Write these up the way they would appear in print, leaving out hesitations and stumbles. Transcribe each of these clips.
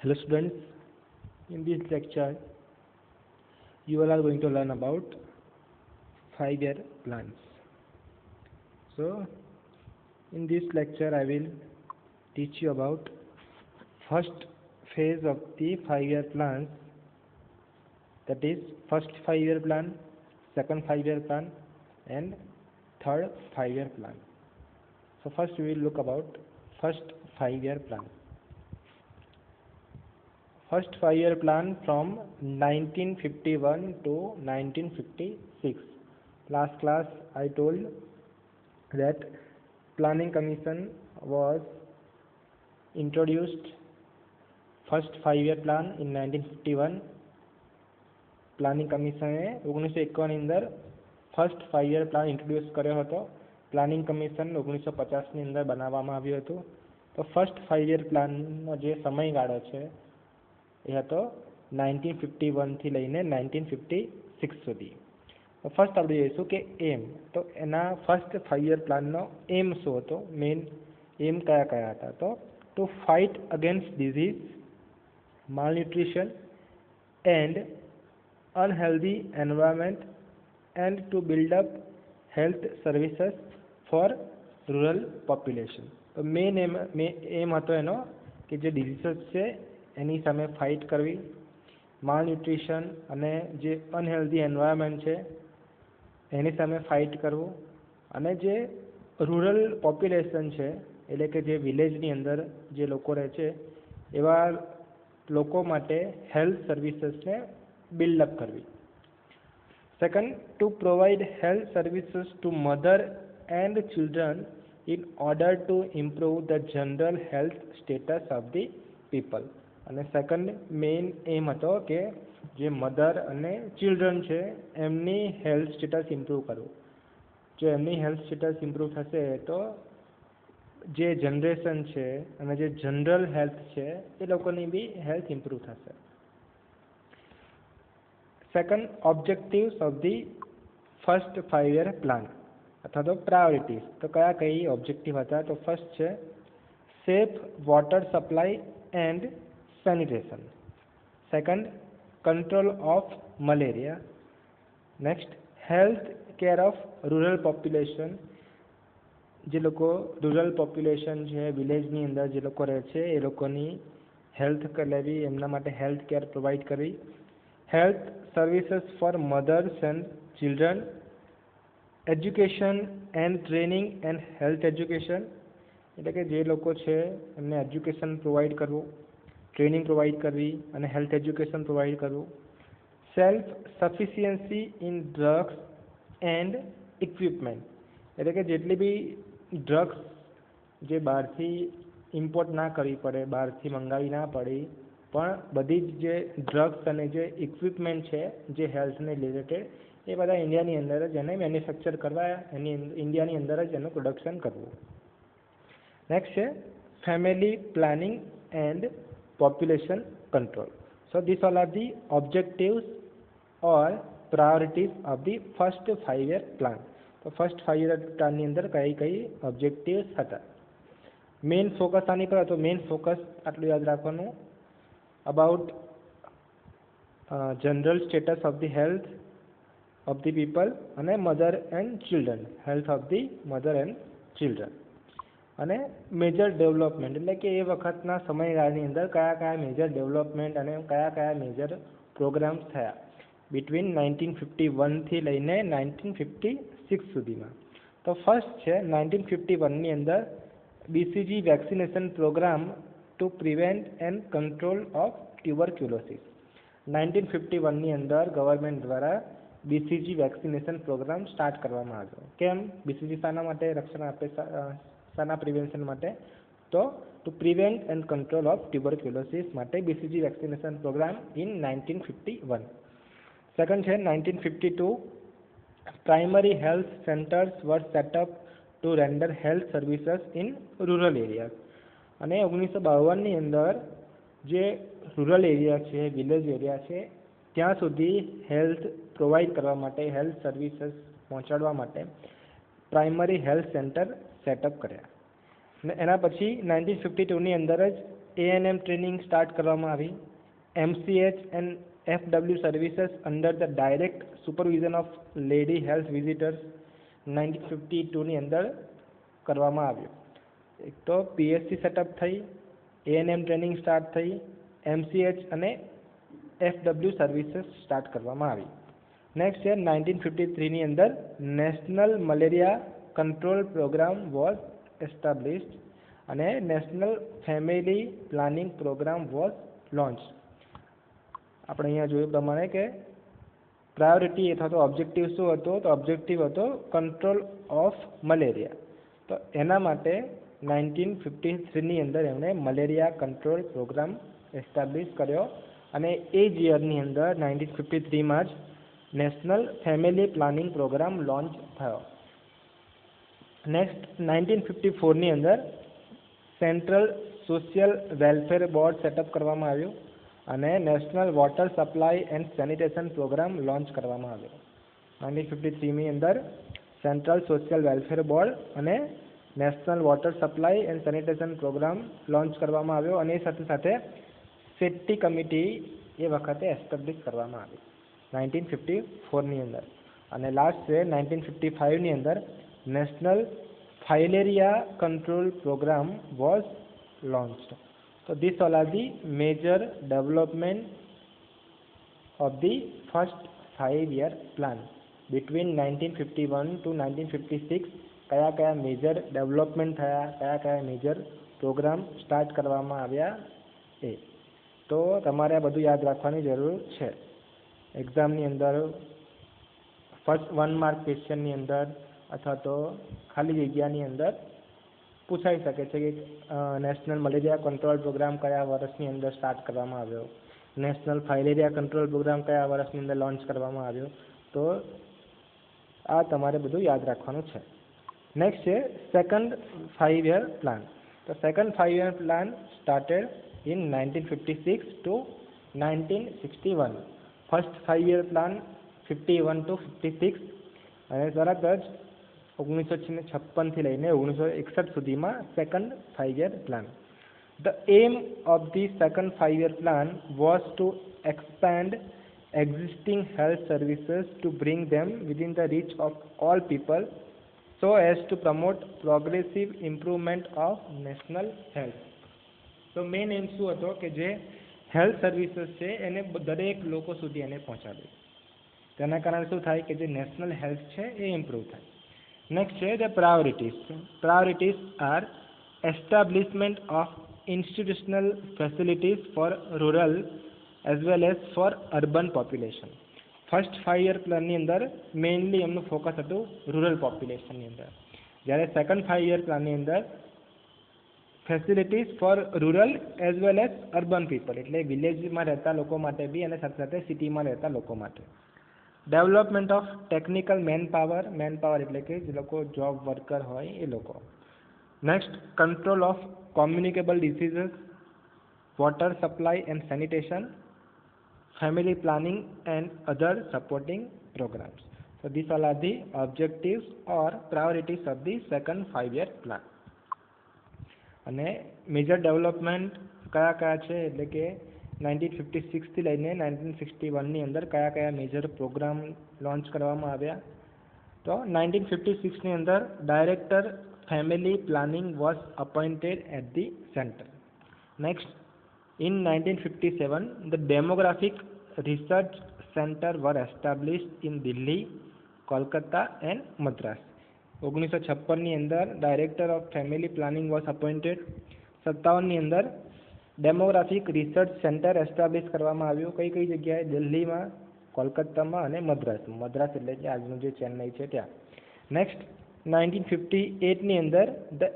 Hello students, in this lecture you all are going to learn about 5-year plans. So in this lecture I will teach you about first phase of the 5-year plans, that is first 5-year plan, second 5-year plan and third 5-year plan. So first we will look about first 5-year plan. First 5-year plan from 1951 to 1956. Last class I told that Planning Commission was introduced first 5-year plan in 1951. Planning કમિશને 1951 અંદર first 5-year plan introduce કર્યો હતો. Planning commission 1950ની અંદર બનાવવામાં આવ્યું હતું. તો first 5-year પ્લાનનો જે સમયગાળો છે એ હતો 1951થી લઈને 1956 સુધી. તો ફર્સ્ટ આપણે જોઈશું કે એમ, તો એના ફર્સ્ટ 5-year પ્લાનનો એમ શું હતો, મેઇન એમ કયા કયા હતા? તો to fight against disease, malnutrition and unhealthy environment and to build up health services for rural population. તો મેઇન એમ હતો એનો કે જે ડિઝીઝ છે એની સામે ફાઇટ કરવી, માલન્યુટ્રિશન અને જે અનહેલ્ધી એન્વાયરમેન્ટ છે એની સામે ફાઇટ કરવું, અને જે રૂરલ પોપ્યુલેશન છે એટલે કે જે વિલેજની અંદર જે લોકો રહે છે એવા લોકો માટે હેલ્થ સર્વિસીસને બિલ્ડઅપ કરવી. Second, to provide health services to mother and children in order to improve the general health status of the people. અને સેકન્ડ મેઇન એમ હતો કે જે મધર અને ચિલ્ડ્રન છે એમની હેલ્થ સ્ટેટસ ઇમ્પ્રૂવ કરવું. જો એમની હેલ્થ સ્ટેટસ ઇમ્પ્રૂવ થશે તો જે જનરેશન છે અને જે જનરલ હેલ્થ છે એ લોકોની બી હેલ્થ ઇમ્પ્રૂવ થશે. Second, objectives of the first 5-year plan અથવા તો પ્રાયોરિટીઝ. તો કયા કઈ ઓબ્જેક્ટિવ હતા? તો ફર્સ્ટ છે safe water supply and sanitation. Second, control of malaria. Next, health care of rural population. જે લોકો રૂરલ પોપ્યુલેશન છે, વિલેજની અંદર જે લોકો રહે છે એ લોકોની હેલ્થ લેવી, એમના માટે હેલ્થ કેર પ્રોવાઈડ કરવી. Health services for mothers and children. Education and training and health education. એટલે કે જે લોકો છે એમને એજ્યુકેશન પ્રોવાઈડ કરવું, ટ્રેનિંગ પ્રોવાઈડ કરવી અને હેલ્થ એજ્યુકેશન પ્રોવાઈડ કરવું. Self sufficiency in drugs and equipment. એટલે કે જેટલી બી ડ્રગ્સ જે બહારથી ઇમ્પોર્ટ ના કરવી પડે, બહારથી મંગાવી ના પડી, પણ બધી જ જે ડ્રગ્સ અને જે ઇક્વિપમેન્ટ છે જે હેલ્થને રિલેટેડ એ બધા ઇન્ડિયાની અંદર જ એને મેન્યુફેક્ચર કરવા, એની ઇન્ડિયાની અંદર જ એનું પ્રોડક્શન કરવું. નેક્સ્ટ છે family planning and population control. So these all are the objectives or priorities of the first 5-year plan. તો ફર્સ્ટ 5-year પ્લાન ની અંદર કઈ કઈ ઓબ્જેક્ટિવ્સ હતા? મેઇન ફોકસ આની પર હતો. મેઇન ફોકસ આટલું યાદ રાખવાનું, about general status of the health of the people અને mother and children, health of the mother and children. અને મેજર ડેવલપમેન્ટ એટલે કે એ વખતના સમયગાળાની અંદર કયા કયા મેજર ડેવલપમેન્ટ અને કયા કયા મેજર પ્રોગ્રામ્સ થયા બિટવીન 1951થી લઈને 1956 સુધીમાં. તો ફર્સ્ટ છે 1951ની અંદર BCG vaccination programme to prevent and control of tuberculosis. 1951ની અંદર ગવર્મેન્ટ દ્વારા BCG વેક્સિનેશન પ્રોગ્રામ સ્ટાર્ટ કરવામાં આવ્યો. કેમ? BCG શાના માટે રક્ષણ આપે, શાના પ્રિવેન્શન માટે? તો to prevent and control of tuberculosis માટે BCG vaccination programme in 1951. Second છે 1952 primary health centres were set up to render health services in rural areas. અને 1952ની અંદર જે રૂરલ એરિયા છે, વિલેજ એરિયા છે, ત્યાં સુધી હેલ્થ પ્રોવાઈડ કરવા માટે, હેલ્થ સર્વિસીસ પહોંચાડવા માટે પ્રાઇમરી હેલ્થ સેન્ટર સેટઅપ કર્યા. અને એના પછી 1952ની અંદર જ A&M ટ્રેનિંગ સ્ટાર્ટ કરવામાં આવી. MCH and FW services under the direct supervision of lady health visitors 1952ની અંદર કરવામાં આવ્યું. એક તો PSC સેટઅપ થઈ, A&M ટ્રેનિંગ સ્ટાર્ટ થઈ, MCH અને FW સર્વિસીસ સ્ટાર્ટ કરવામાં આવી. નેક્સ્ટ છે 1953ની અંદર national malaria control programme was established અને national family planning programme was launch. આપણે અહીંયા જોયું પ્રમાણે કે પ્રાયોરિટી અથવા તો ઓબ્જેક્ટિવ શું હતો? તો ઓબ્જેક્ટિવ હતો કંટ્રોલ ઓફ મલેરિયા. તો એના માટે 1953ની અંદર એમણે મલેરિયા કંટ્રોલ પ્રોગ્રામ એસ્ટાબ્લિશ કર્યો અને એ જ યરની અંદર 1953માં જ national family planning programme launch થયો. નેક્સ્ટ 1954ની અંદર central social welfare board set up કરવામાં આવ્યું અને national water supply and sanitation programme launch કરવામાં આવ્યો. 1953ની અંદર સેન્ટ્રલ સોશિયલ વેલફેર બોર્ડ અને national water supply and sanitation programme launch કરવામાં આવ્યો અને એ સાથે સાથે સેફ્ટી કમિટી એ વખતે એસ્ટાબ્લિશ કરવામાં આવી 1954ની અંદર. અને લાસ્ટ છે 1955ની અંદર national filaria control programme was launched. So these all are the major development of the first 5-year plan. Between 1951 to 1956 કયા મેજર ડેવલપમેન્ટ થયા, કયા મેજર પ્રોગ્રામ સ્ટાર્ટ કરવામાં આવ્યા એ તો તમારે આ બધું યાદ રાખવાની જરૂર છે. એક્ઝામની અંદર ફર્સ્ટ 1 માર્ક ક્વેશ્ચનની અંદર અથવા તો ખાલી જગ્યાની અંદર પૂછાઈ શકે છે કે નેશનલ મલેરિયા કંટ્રોલ પ્રોગ્રામ કયા વર્ષની અંદર સ્ટાર્ટ કરવામાં આવ્યો, નેશનલ ફાઇલેરિયા કંટ્રોલ પ્રોગ્રામ કયા વર્ષની અંદર લોન્ચ કરવામાં આવ્યો. તો આ તમારે બધું યાદ રાખવાનું છે. નેક્સ્ટ છે સેકન્ડ 5-year પ્લાન. તો second 5-year plan started in 1956 to 1961. First 5-year plan 51 to 56 અને તરત જ 1956થી લઈને 1961 સુધીમાં second 5-year plan. The aim of the second 5-year plan was to expand existing health services to bring them within the reach of all people so as to promote progressive improvement of national health. તો main એમ શું હતો કે જે health services છે એને દરેક લોકો સુધી એને પહોંચાડવી. તેના કારણે શું થાય કે જે નેશનલ હેલ્થ છે એ ઇમ્પ્રૂવ થાય. નેક્સ્ટ છે the priorities. Priorities are establishment of institutional facilities for rural as well as for urban population. First 5-year પ્લાનની અંદર મેઇનલી એમનું ફોકસ હતું રૂરલ પોપ્યુલેશનની અંદર, જ્યારે સેકન્ડ 5-year પ્લાનની અંદર facilities four rural as well as urban people એટલે વિલેજમાં રહેતા લોકો માટે બી અને સાથે સાથે સિટીમાં રહેતા લોકો માટે. Development of technical man power એટલે કે જે લોકો જોબ વર્કર હોય એ લોકો. Next control of communicable diseases, water supply and sanitation, family planning and other supporting programs. So these all are the objectives or priorities of the second 5-year plan. અને major development કયા છે એટલે કે 1956થી લઈને 1961ની અંદર કયા મેજર પ્રોગ્રામ લોન્ચ કરવામાં આવ્યા. તો 1956ની અંદર director family planning was appointed at the center. Next, in 1957, the demographic research center were established in Delhi, Kolkata and Madras. 1956ની અંદર director of family planning was appointed. 57ની અંદર ડેમોગ્રાફિક રિસર્ચ સેન્ટર એસ્ટાબ્લિશ કરવામાં આવ્યું. કઈ જગ્યાએ? દિલ્હીમાં, કોલકાતામાં અને મદ્રાસમાં. મદ્રાસ એટલે કે આજનું જે ચેન્નઈ છે ત્યાં. નેક્સ્ટ 1958ની અંદર the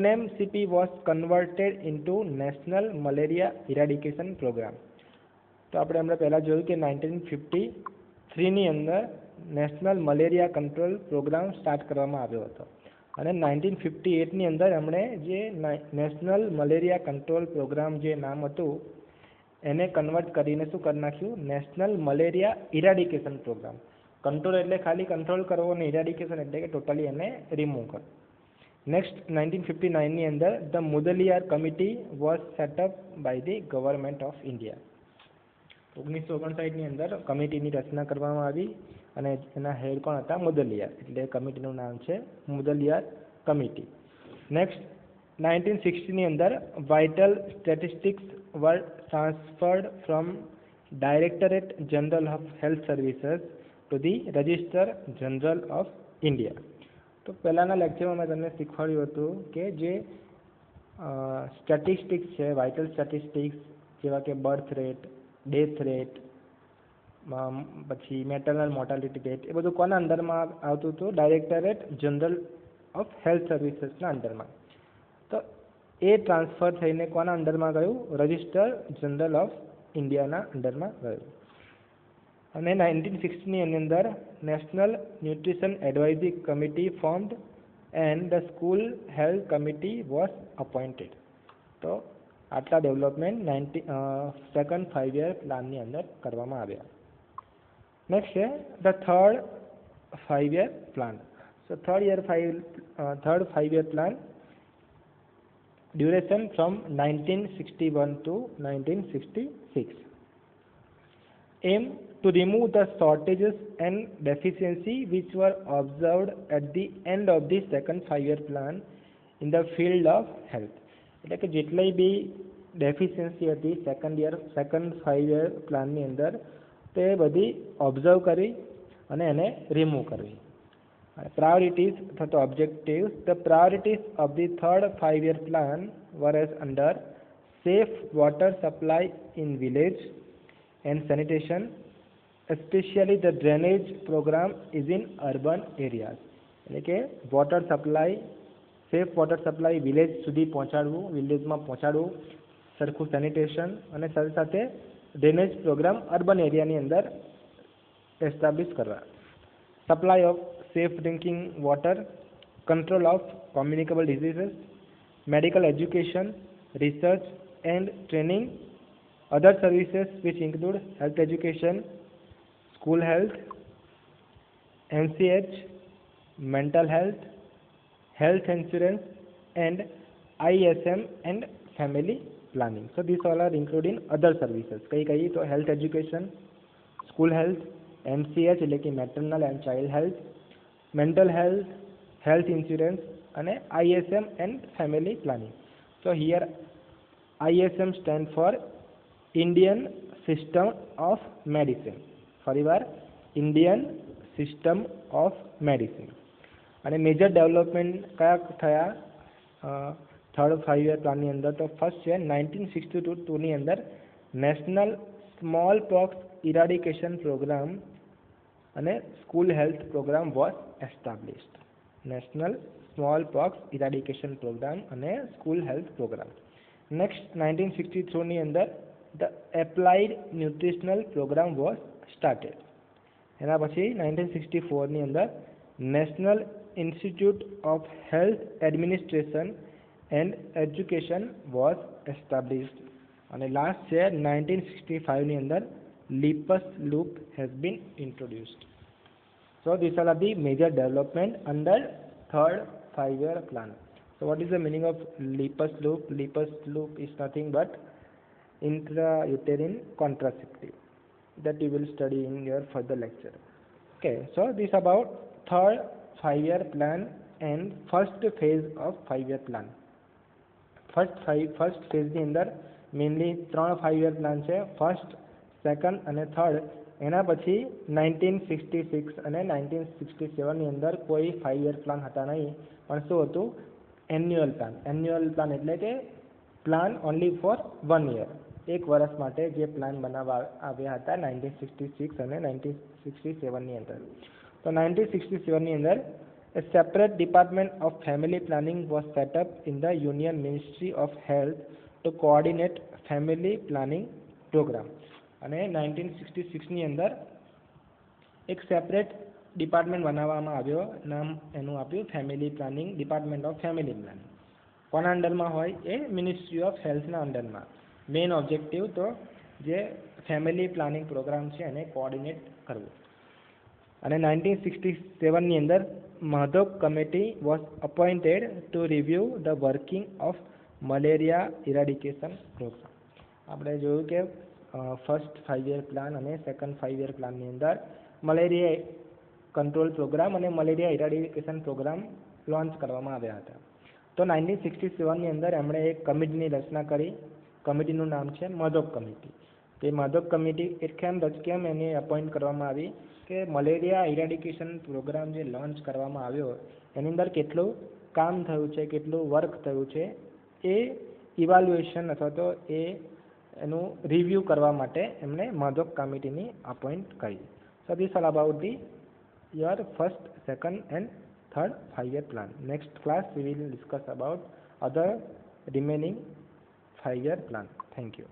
NMCP was converted into national malaria eradication programme. તો આપણે હમણાં પહેલાં જોયું કે 1953ની અંદર national malaria control programme start કરવામાં આવ્યો હતો અને 1958ની અંદર એમણે જે નેશનલ મલેરિયા કંટ્રોલ પ્રોગ્રામ જે નામ હતું એને કન્વર્ટ કરીને શું કરી નાખ્યું? National malaria eradication programme. Control એટલે ખાલી કંટ્રોલ કરવો અને ઇરાડિકેશન એટલે કે ટોટલી એને રિમૂવ કરવો. નેક્સ્ટ 1959ની અંદર the Mudaliar committee was set up by the government of India. 1959ની અંદર કમિટીની રચના કરવામાં આવી અને એના હેડ કોણ હતા? મુદલિયાર. એટલે કમિટીનું નામ છે મુદલિયાર કમિટી. નેક્સ્ટ 1960ની અંદર vital statistics were transferred from directorate general of health services to the register general of India. તો પહેલાંના લેક્ચરમાં મેં તમને શીખવાડ્યું હતું કે જે સ્ટેટિસ્ટિક્સ છે, વાઇટલ સ્ટેટિસ્ટિક્સ જેવા કે બર્થ રેટ, ડેથ રેટ, પછી મેટરનલ મોર્ટાલિટી રેટ, એ બધું કોના અંદરમાં આવતું હતું? ડાયરેક્ટરેટ જનરલ ઓફ હેલ્થ સર્વિસીસના અંદરમાં. તો એ ટ્રાન્સફર થઈને કોના અંદરમાં ગયું? રજિસ્ટર જનરલ ઓફ ઇન્ડિયાના અંદરમાં ગયું. અને 1960ની અંદર national nutrition advisory committee formed and the school health committee was appointed. તો આટલા ડેવલપમેન્ટ સેકન્ડ 5 યર પ્લાનની અંદર કરવામાં આવ્યા. નેક્સ્ટ છે the third 5 year plan. So third 5 year plan duration from 1961 to 1966. Aim to remove the shortages and deficiency which were observed at the end of the second 5 year plan in the field of health. એટલે કે જેટલી બી deficiency હતી second 5 year પ્લાનની અંદર તે બધી observe કરી અને એને રિમૂવ કરવી. પ્રાયોરિટીઝ અથવા તો objectives. The priorities of the third 5 year plan were as under safe water supply in village and sanitation, especially the drainage program is in urban areas. એટલે કે water supply, safe water supply village સુધી પહોંચાડવું, વિલેજમાં પહોંચાડવું, સરખું sanitation અને સાથે સાથે drainage programme urban એરિયાની અંદર એસ્ટાબ્લિશ કરવા. Supply of safe drinking water, control of communicable diseases, medical education, research and training, other services which include health education, school health, MCH, mental health, health insurance and ISM and family planning. So these all are included in other services. कई तो health education, school health, MCH એટલે કે maternal and child health, mental health, health insurance and ISM and family planning. So here ISM stand for Indian system of medicine. ફરીવાર Indian system of medicine. અને major development કયા થયા third 5 year પ્લાનની અંદર? તો first છે 1962ની અંદર national small pox eradication programme અને school health programme was established. National small pox eradication programme અને સ્કૂલ હેલ્થ પ્રોગ્રામ. નેક્સ્ટ 1963ની અંદર the applied nutritional program was started. એના પછી 1964ની અંદર national institute of health administration and education was established. અને last છે 1965ની અંદર Lippes loop has been introduced. So these are the major development under third 5 year plan. So what is the meaning of Lippus loop? Lippus loop is nothing but intrauterine contraceptive that you will study in your further lecture. Okay, so this about third 5 year plan and first phase of 5 year plan. First phase ની અંદર mainly 3 5 year plan છે, first, second અને third. એના પછી 1966 અને 1967ની અંદર કોઈ 5 year plan હતા નહીં, પણ શું હતું? Annual plan. એન્યુઅલ પ્લાન એટલે કે પ્લાન ઓનલી ફોર 1 year. એક વર્ષ માટે જે પ્લાન બનાવવા આવ્યા હતા 1966 અને 1967ની અંદર. તો 1967ની અંદર a separate department of family planning was set up in the Union Ministry of Health to coordinate family planning program. અને 1966ની અંદર એક સેપરેટ ડિપાર્ટમેન્ટ બનાવવામાં આવ્યો, નામ એનું આપ્યું family planning, department of family planning. કોના અંડરમાં હોય? એ મિનિસ્ટ્રી ઓફ હેલ્થના અંડરમાં. મેઇન ઓબ્જેક્ટિવ તો જે ફેમિલી પ્લાનિંગ પ્રોગ્રામ છે એને કોઓર્ડિનેટ કરવું. અને 1967ની અંદર Madhok committee was appointed to review the working of malaria eradication program. આપણે જોયું કે ફર્સ્ટ 5 year પ્લાન અને સેકન્ડ 5 year પ્લાનની અંદર મલેરિયા કંટ્રોલ પ્રોગ્રામ અને મલેરિયા ઇરાડિકેશન પ્રોગ્રામ લોન્ચ કરવામાં આવ્યા હતા. તો 1967ની અંદર એમણે એક કમિટીની રચના કરી. કમિટીનું નામ છે મધોક કમિટી. તે મધોક કમિટી કેમ એને અપોઇન્ટ કરવામાં આવી કે મલેરિયા ઇરાડિકેશન પ્રોગ્રામ જે લોન્ચ કરવામાં આવ્યો એની અંદર કેટલું કામ થયું છે, કેટલું વર્ક થયું છે એ ઇવાલ્યુએશન અથવા તો એનું રિવ્યૂ કરવા માટે એમણે મધોક કમિટીની અપોઇન્ટ કરી. So this all about the your first, second and third 5 year plan. Next class we will discuss about other remaining 5 year plan. Thank you.